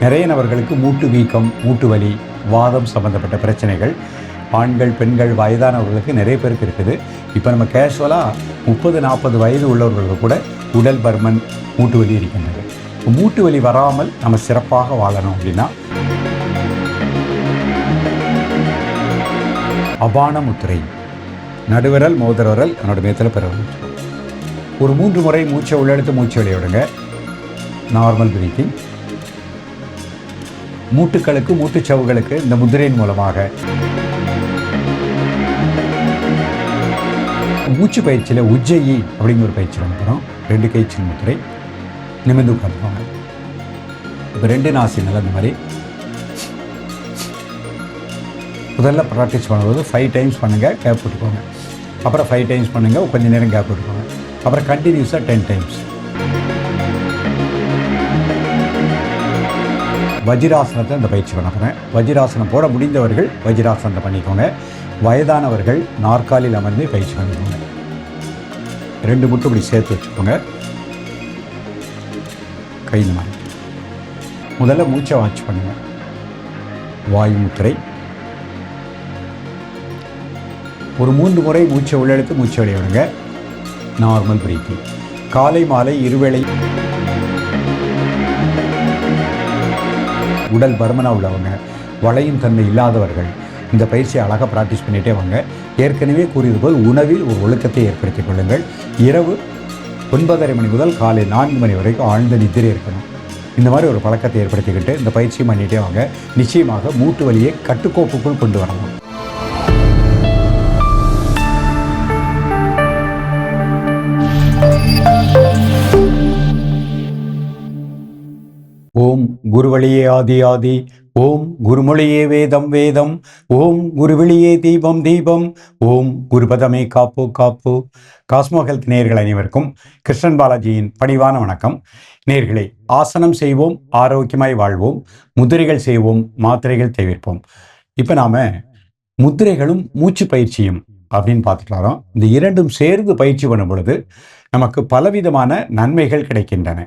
நிறைய நபர்களுக்கு மூட்டு வீக்கம், மூட்டு வலி, வாதம் சம்பந்தப்பட்ட பிரச்சனைகள் ஆண்கள், பெண்கள், வயதானவர்களுக்கு நிறைய பேருக்கு இருக்குது. இப்போ நம்ம கேஷுவலாக 30-40 வயது உள்ளவர்களுக்கு கூட உடல் பருமன், மூட்டு வலி இருக்கின்றது. மூட்டு வலி வராமல் நம்ம சிறப்பாக வாழணும் அப்படின்னா அபான முத்திரை, நடுவிரல், மோதிரவிரல் என்னோட மேத்தில் பெறவும் ஒரு 3 முறை மூச்சை உள்ளெடுத்து மூச்சு வெளியே விடுங்க. Normal breathing. மூட்டுக்களுக்கு, மூட்டுச்சவுகளுக்கு இந்த முதிரையின் மூலமாக மூச்சு பயிற்சியில் உஜ்ஜயி அப்படிங்கிற ஒரு பயிற்சி பண்ணுறோம். 2 கை சின் முத்திரை, நிமிர்ந்து உட்காந்துக்கோங்க. இப்போ 2 நாசிகள் அந்த மாதிரி முதல்ல ப்ராக்டிஸ் பண்ணும்போது 5 டைம்ஸ் பண்ணுங்கள், கேப் விட்டுக்கோங்க. அப்புறம் 5 டைம்ஸ் பண்ணுங்கள், கொஞ்சம் நேரம் கேப் விட்டுக்கோங்க. அப்புறம் கண்டினியூஸாக 10 டைம்ஸ். வஜ்ராசனத்தை இந்த பயிற்சி பண்ண போகிறேன். வஜ்ராசனம் போட முடிந்தவர்கள் வஜ்ராசனத்தை பண்ணிக்கோங்க. வயதானவர்கள் நாற்காலியில் அமர்ந்து பயிற்சி பண்ணிக்கோங்க. 2 முட்டு இப்படி சேர்த்து வச்சுக்கோங்க. கை இந்த மாதிரி. முதல்ல மூச்சை வாட்ச் பண்ணுங்கள். வாயு முத்திரை. ஒரு 3 முறை மூச்சை உள்ளெடுத்து மூச்சை வெளியே விடுங்க. Normal breathing. காலை மாலை இருவேளை உடல் பருமனாக உள்ளவங்க, வளையும் தன்மை இல்லாதவர்கள் இந்த பயிற்சியை அழகாக ப்ராக்டிஸ் பண்ணிகிட்டே வாங்க. ஏற்கனவே கூறியது போல் உணவில் ஒரு ஒழுக்கத்தை ஏற்படுத்திக் கொள்ளுங்கள். இரவு 9:30 மணி முதல் காலை 4 மணி வரைக்கும் ஆழ்ந்த நித்திரை இருக்கணும். இந்த மாதிரி ஒரு பழக்கத்தை ஏற்படுத்திக்கிட்டு இந்த பயிற்சியை பண்ணிகிட்டே வாங்க. நிச்சயமாக மூட்டு வலியை கட்டுக்கோப்புக்குள் கொண்டு வரலாம். ஓம் குருவழியே ஆதி ஆதி, ஓம் குருமொழியே வேதம் வேதம், ஓம் குருவெளியே தீபம் தீபம், ஓம் குருபதமே காப்பு காப்பு. காஸ்மோ ஹெல்த் நேயர்கள் அனைவருக்கும் கிருஷ்ணன் பாலாஜியின் பணிவான வணக்கம். நேயர்களே, ஆசனம் செய்வோம், ஆரோக்கியமாய் வாழ்வோம், முதிரைகள் செய்வோம், மாத்திரைகள் தவிர்ப்போம். இப்போ நாம் முதிரைகளும் மூச்சு பயிற்சியும் அப்படின்னு பார்த்துட்டு வரோம். இந்த இரண்டும் சேர்ந்து பயிற்சி பண்ணும் பொழுது நமக்கு பலவிதமான நன்மைகள் கிடைக்கின்றன.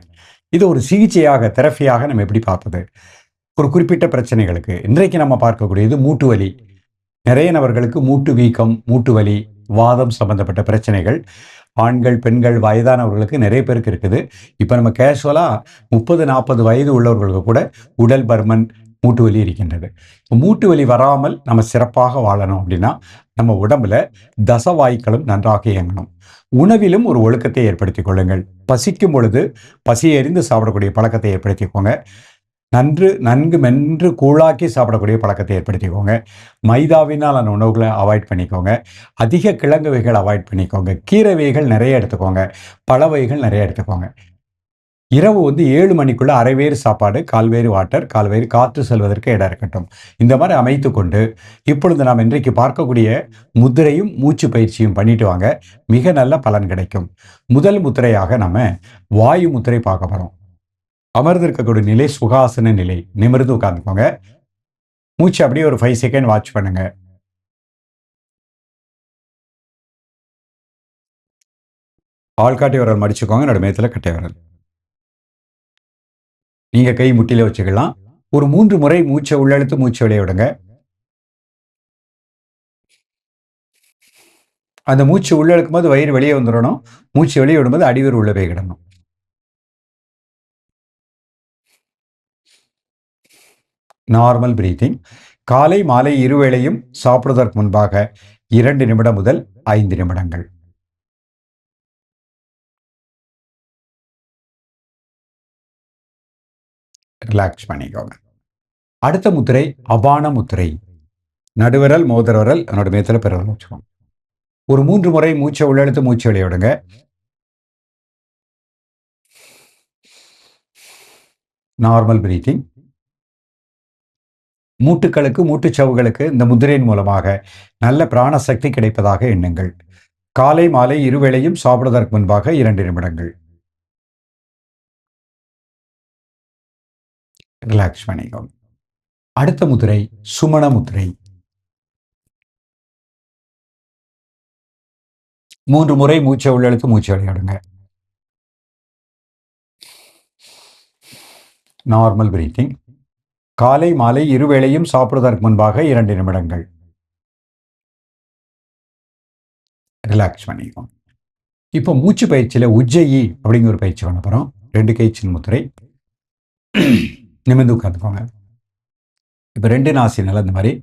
இது ஒரு சிகிச்சையாக, தெரப்பியாக நம்ம எப்படி பார்ப்பது? ஒரு குறிப்பிட்ட பிரச்சனைகளுக்கு இன்றைக்கு நம்ம பார்க்கக்கூடியது மூட்டு வலி. நிறைய நபர்களுக்கு மூட்டு வீக்கம், மூட்டு வலி, வாதம் சம்பந்தப்பட்ட பிரச்சனைகள் ஆண்கள், பெண்கள், வயதானவர்களுக்கு நிறைய பேருக்கு இருக்குது. இப்போ நம்ம கேஷுவலாக 30-40 வயது உள்ளவர்களுக்கு கூட உடல் பருமன், மூட்டு வலி இருக்கின்றது. மூட்டு வலி வராமல் நம்ம சிறப்பாக வாழணும் அப்படின்னா நம்ம உடம்புல தசவாய்க்களும் நன்றாக இயங்கணும். உணவிலும் ஒரு ஒழுக்கத்தை ஏற்படுத்திக் கொள்ளுங்கள். பசிக்கும் பொழுது பசியை அறிந்து சாப்பிடக்கூடிய பழக்கத்தை ஏற்படுத்திக்கோங்க. நன்கு மென்று கூழாக்கி சாப்பிடக்கூடிய பழக்கத்தை ஏற்படுத்திக்கோங்க. மைதாவினால் உணவுகளை அவாய்ட் பண்ணிக்கோங்க. அதிக கிழங்கு வகைகள் அவாய்ட் பண்ணிக்கோங்க. கீரை வகைகள் நிறைய எடுத்துக்கோங்க. பழ வகைகள் நிறைய எடுத்துக்கோங்க. இரவு 7 மணிக்குள்ள அரைவேறு சாப்பாடு, கால்வேறு வாட்டர், கால்வேறு காற்று செல்வதற்கு இடம் இருக்கட்டும். இந்த மாதிரி அமைத்து கொண்டு இப்பொழுது நாம் இன்றைக்கு பார்க்கக்கூடிய முத்திரையும் மூச்சு பயிற்சியும் பண்ணிட்டு வாங்க. மிக நல்ல பலன் கிடைக்கும். முதல் முத்திரையாக நம்ம வாயு முத்திரை பார்க்க போறோம். அமர்ந்திருக்கக்கூடிய நிலை சுகாசன நிலை. நிமிர்ந்து உட்கார்ந்துக்கோங்க. மூச்சு அப்படியே ஒரு 5 செகண்ட் வாட்ச் பண்ணுங்க. ஆள்காட்டி விரல் மடிச்சுக்கோங்க. நடுமயத்தில் கட்டை விரல். நீங்க கை முட்டில வச்சுக்கலாம். ஒரு 3 முறை மூச்சை உள்ளெழுத்து மூச்சு வெளியே விடுங்க. அந்த மூச்சு உள்ளெழுக்கும் போது வயிறு வெளியே வந்துடணும். மூச்சு வெளியே விடும்போது அடிவயிறு உள்ள போய் கிடணும். Normal breathing. காலை மாலை இருவேளையும் சாப்பிடுவதற்கு முன்பாக 2 நிமிடம் முதல் 5 நிமிடங்கள். ரிலாக்ஸ் பண்ணிக்கோங்க. அடுத்த முத்திரை அபான முத்திரை. நடுவிரல், மோதிரவிரல் என்னோட மேத்தில் பெறவிரல் வச்சுக்கோங்க. ஒரு 3 முறை மூச்சை உள்ளெழுத்து மூச்சு வெளியே விடுங்க. Normal breathing. மூட்டுக்களுக்கு, மூட்டுச்சவுகளுக்கு இந்த முதிரையின் மூலமாக நல்ல பிராண சக்தி கிடைப்பதாக எண்ணுங்கள். காலை மாலை இருவேளையும் சாப்பிடுவதற்கு முன்பாக 2 நிமிடங்கள். ரிலாக்ஸ் பண்ணிக்கோங்க. அடுத்த முதிரை சுமண முத்திரை. 3 முறை மூச்சை உள்ளெழுத்து மூச்சு வெளியே விடுங்க. Normal breathing. காலை மாலை இருவேளையும் சாப்பிடுவதற்கு முன்பாக 2 நிமிடங்கள். ரிலாக்ஸ் பண்ணிக்கோங்க. இப்போ மூச்சு பயிற்சியில் உஜ்ஜயி அப்படிங்கிற ஒரு பயிற்சி பண்ண போகிறோம். 2 கை சின்முத்திரை, நிமிர்ந்து உட்காந்துக்கோங்க. இப்போ 2 நாசினால இந்த மாதிரி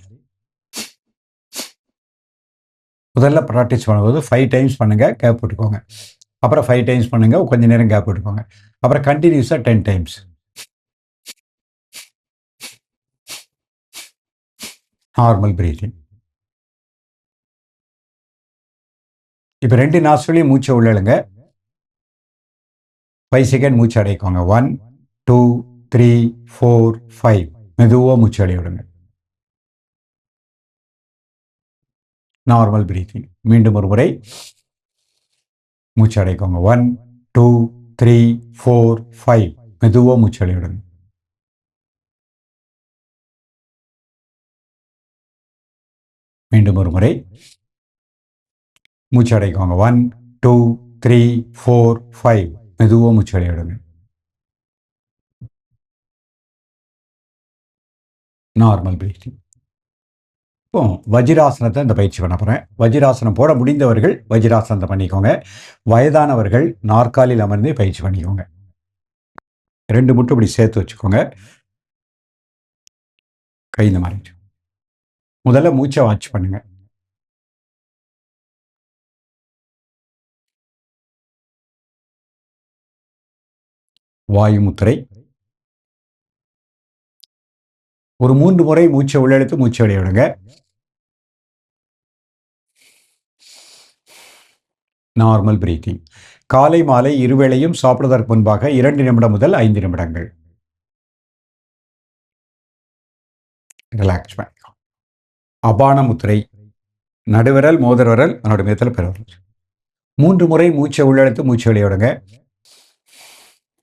முதல்ல ப்ராக்டிஸ் பண்ணும்போது 5 டைம்ஸ் பண்ணுங்க, கேப் விட்டுக்கோங்க. அப்புறம் 5 டைம்ஸ் பண்ணுங்க, கொஞ்சம் நேரம் கேப் விட்டுக்கோங்க. அப்புறம் கண்டினியூஸாக 10 டைம்ஸ். Normal breathing. இப்போ 2 நாஸ்ட்ரலையும் மூச்சை உள்ளழுங்க. 5 செகண்ட் மூச்சு அடைக்கோங்க. 1 2 3 4 5. மெதுவாக மூச்சு அடைய விடுங்க. Normal breathing. மீண்டும் ஒரு முறை மூச்சு அடைக்கோங்க. 1 2 3 4 5. மெதுவாக மூச்சு அடைய விடுங்க. மீண்டும் ஒரு முறை மூச்சு அடைக்கோங்க. 1 2 3 4 5. மெதுவாக மூச்சு அடைய விடுங்க. Normal breathing. இப்போ வஜ்ராசனத்தை இந்த பயிற்சி பண்ண போகிறேன். வஜ்ராசனம் போட முடிந்தவர்கள் வஜ்ராசனத்தை பண்ணிக்கோங்க. வயதானவர்கள் நாற்காலியில் அமர்ந்து பயிற்சி பண்ணிக்கோங்க. 2 முட்டு இப்படி சேர்த்து வச்சுக்கோங்க. கை இந்த மாதிரி. முதல்ல மூச்சை வாட்ச் பண்ணுங்க. வாயு முத்திரை. ஒரு 3 முறை மூச்சை உள்ளெடுத்து மூச்சை வெளியே விடுங்க. Normal breathing. காலை மாலை இருவேளையும் சாப்பிடுவதற்கு முன்பாக 2 நிமிடம் முதல் 5 நிமிடங்கள். ரிலாக்ஸ் பண்ணிக்கலாம். அபான முத்திரை. நடுவிரல், மோதிர விரல், அதனுடைய மேத்தில் பெருவிரல். 3 முறை மூச்சை உள்ளெடுத்து மூச்சை வெளியே விடுங்க.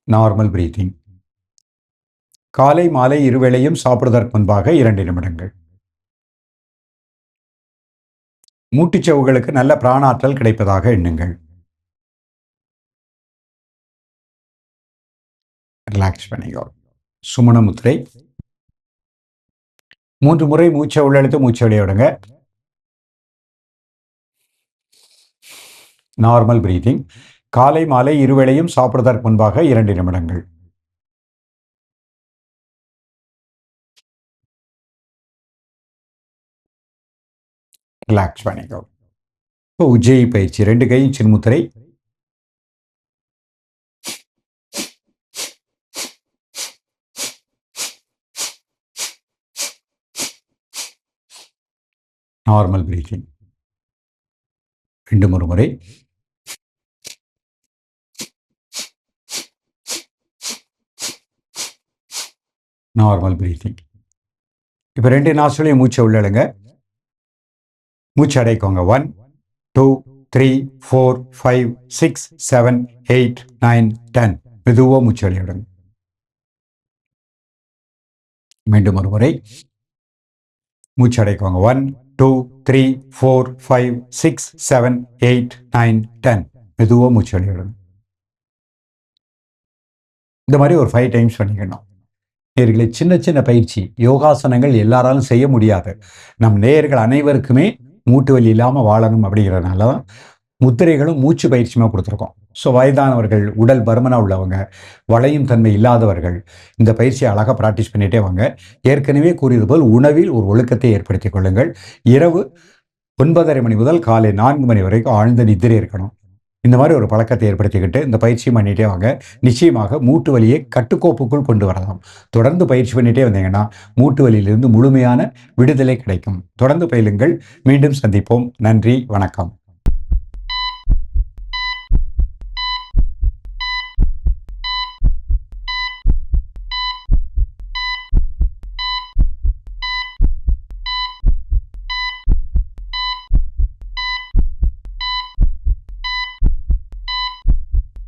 Normal breathing. காலை மாலை இருவேளையும் சாப்பிடுவதற்கு முன்பாக 2 நிமிடங்கள். மூட்டுச்சவுகளுக்கு நல்ல பிராணாற்றல் கிடைப்பதாக எண்ணுங்கள். ரிலாக்ஸ் பண்ணிக்கோ. சுமண முத்திரை. 3 முறை மூச்சை உள்ளெடுத்து மூச்சை வெளியே விடுங்க. Normal breathing. காலை மாலை இருவேளையும் சாப்பிடுவதற்கு முன்பாக 2 நிமிடங்கள். ரிலாக்ஸ் பண்ணிக்கோ. இப்போ உஜ்ஜயி பயிற்சி. 2 கை சின்முத்திரை. Normal breathing. மீண்டும் ஒரு முறை. Normal breathing. இப்போ 2 நாஸ்ட்ரலையும் மூச்சை உள்ளழுங்க. மூச்சு அடைக்கோங்க. 1 2 3 4 5 6 7 8 9 10. மெதுவாக மூச்சு அடைய விடுங்க. மீண்டும் ஒரு முறை மூச்சு அடைக்கோங்க. 1 2 3 4 5 6 7 8 9 10. மெதுவாக மூச்சு அடைய விடுங்க. இந்த மாதிரி ஒரு 5 டைம்ஸ் பண்ணிக்கணும். நேயர்களே, சின்ன சின்ன பயிற்சி யோகாசனங்கள் எல்லாராலும் செய்ய முடியாது. நம் நேயர்கள் அனைவருக்குமே மூட்டு வலி இல்லாமல் வாழணும் அப்படிங்கிறதுனால தான் முத்திரைகளும் மூச்சு பயிற்சியுமா கொடுத்துருக்கோம். ஸோ வயதானவர்கள், உடல் பருமனாக உள்ளவங்க, வளையும் தன்மை இல்லாதவர்கள் இந்த பயிற்சியை அழகாக ப்ராக்டிஸ் பண்ணிகிட்டே வாங்க. ஏற்கனவே கூறியது போல் உணவில் ஒரு ஒழுக்கத்தை ஏற்படுத்திக் கொள்ளுங்கள். இரவு 9:30 மணி முதல் காலை 4 மணி வரைக்கும் ஆழ்ந்த நித்திரை இருக்கணும். இந்த மாதிரி ஒரு பழக்கத்தை ஏற்படுத்திக்கிட்டு இந்த பயிற்சியும் பண்ணிகிட்டே வாங்க. நிச்சயமாக மூட்டு வலியை கட்டுக்கோப்புக்குள் கொண்டு வரலாம். தொடர்ந்து பயிற்சி பண்ணிகிட்டே வந்தீங்கன்னா மூட்டு வலியிலிருந்து முழுமையான விடுதலை கிடைக்கும். தொடர்ந்து பயிலுங்கள். மீண்டும் சந்திப்போம். நன்றி, வணக்கம்.